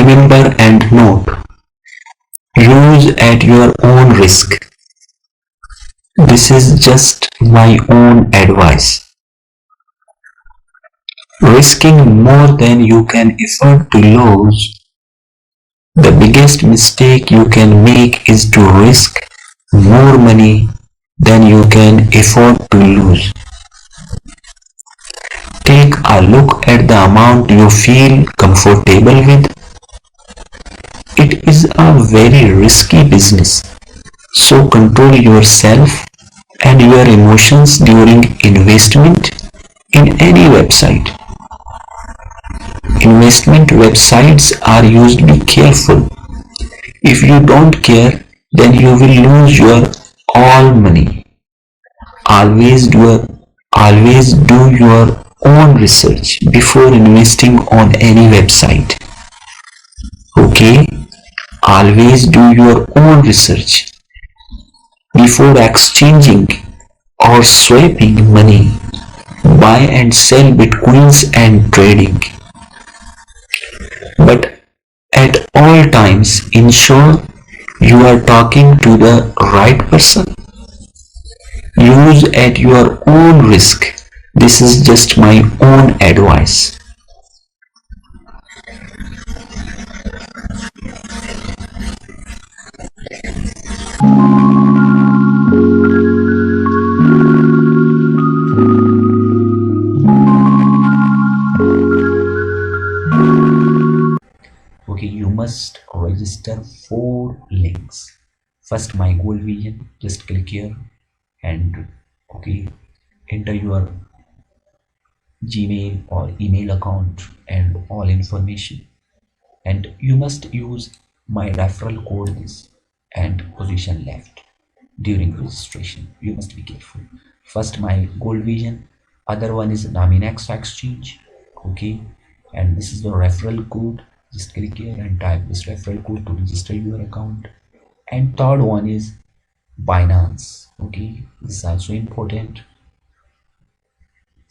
Remember and note, use at your own risk. This is just my own advice. Risking more than you can afford to lose. The biggest mistake you can make is to risk more money than you can afford to lose. Take a look at the amount you feel comfortable with. It is a very risky business, so control yourself and your emotions during investment in any website. Investment websites are used. Be careful. If you don't care, then you will lose your all money. Always do your own research before investing on any website. Okay? Always do your own research before exchanging or swapping money. Buy and sell bitcoins and trading. But at all times, ensure you are talking to the right person. Use at your own risk. This is just my own advice. Okay, you must register 4 links. First, my goal vision. Just click here and enter your Gmail or email account and all information. And you must use my referral code this and position left during registration. You must be careful. First, my goal vision. Other one is Nominex Exchange. Okay, and this is the referral code. Just click here and type this referral code to register your account. And third one is Binance. Okay, this is also important.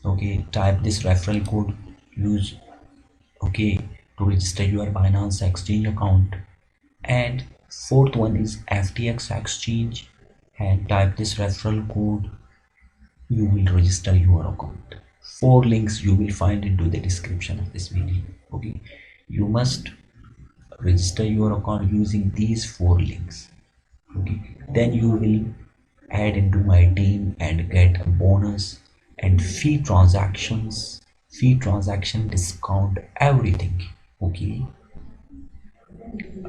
Okay, type this referral code, use to register your Binance Exchange account. And fourth one is FTX Exchange, and type this referral code, you will register your account. 4 links you will find into the description of this video. Okay, you must register your account using these 4 links. Okay, then you will add into my team and get a bonus and fee transaction discount, everything. Okay,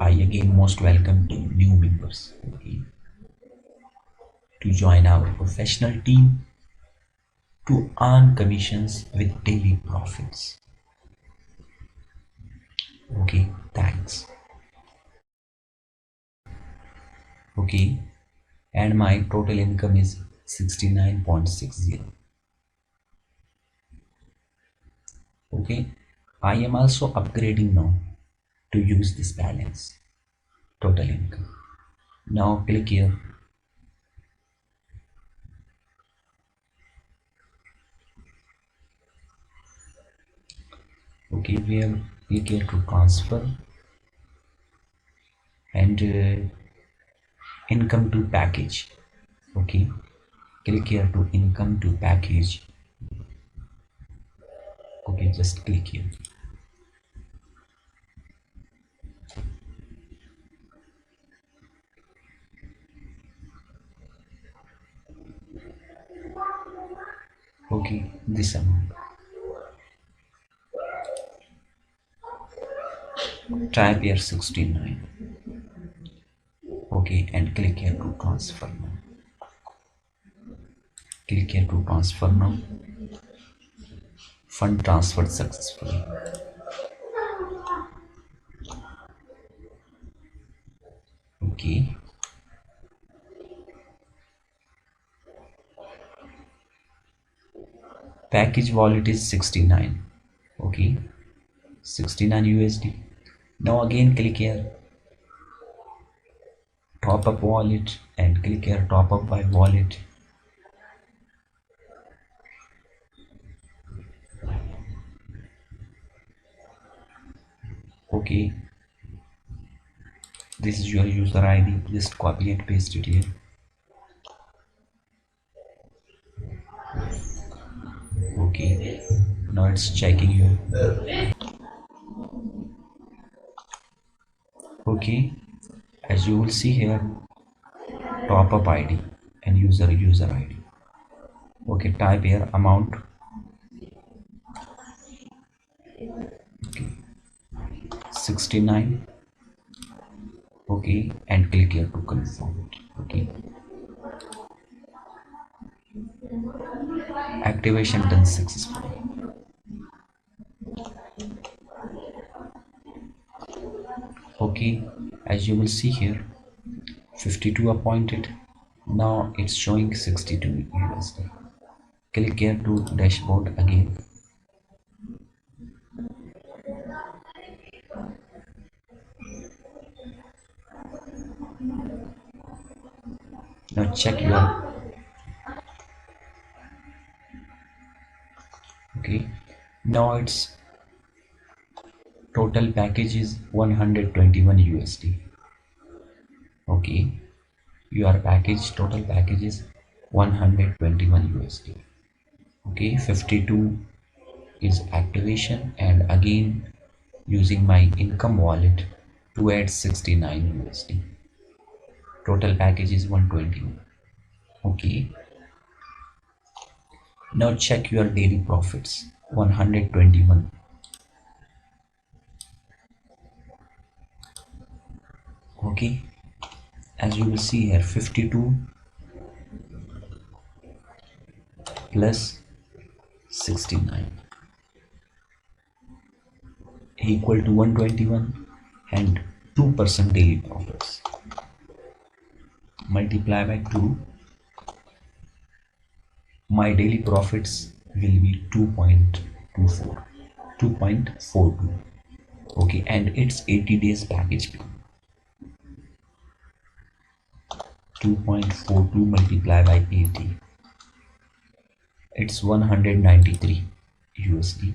I again most welcome to new members, okay, to join our professional team to earn commissions with daily profits. Okay, thanks. Okay, and my total income is 69.60. Okay, I am also upgrading now to use this balance total income. Now click here. Okay, we have click here to transfer and income to package. Okay, click here to income to package. Okay, just click here. Okay, this amount. Type here 69. Okay, and click here to transfer now. Click here to transfer now. Fund transferred successfully. Okay, package wallet is 69. Okay, 69 USD. Now again click here top up wallet and click here top up by wallet. Okay, This is your user ID. Just copy and paste it here. Okay, now it's checking you. Okay, as you will see here, top up ID and user ID. Okay, type here amount. Okay, 69. Okay, and click here to confirm it. Okay, activation done successfully. Okay, as you will see here, 52 appointed. Now it's showing 62 USD. Click here to dashboard again. Now check your. Okay, now it's total package is 121 USD. Okay, your package total package is 121 USD. Okay, 52 is activation, and again using my income wallet to add 69 USD. Total package is 121. Okay, now check your daily profits. 121. Okay, as you will see here, 52 plus 69 equal to 121, and 2% daily profits. Multiply by 2, my daily profits will be 2.24, 2.42. Okay, and it's 80 days package fee. 2.42 multiplied by 80, it's 193 USD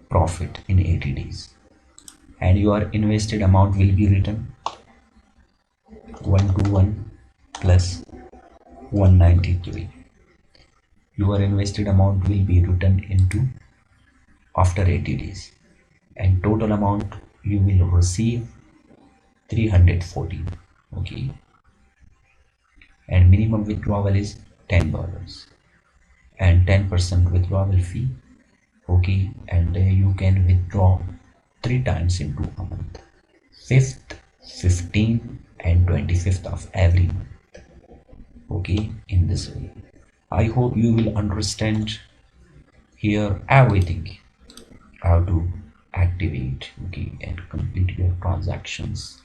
profit in 80 days, and your invested amount will be written 121 plus 193. Your invested amount will be written into after 80 days, and total amount you will receive 314. Okay, and minimum withdrawal is $10 and 10% withdrawal fee. Okay, and you can withdraw 3 times into a month: 5th, 15th and 25th of every month. Okay, in this way I hope you will understand here everything, how to activate, okay, and complete your transactions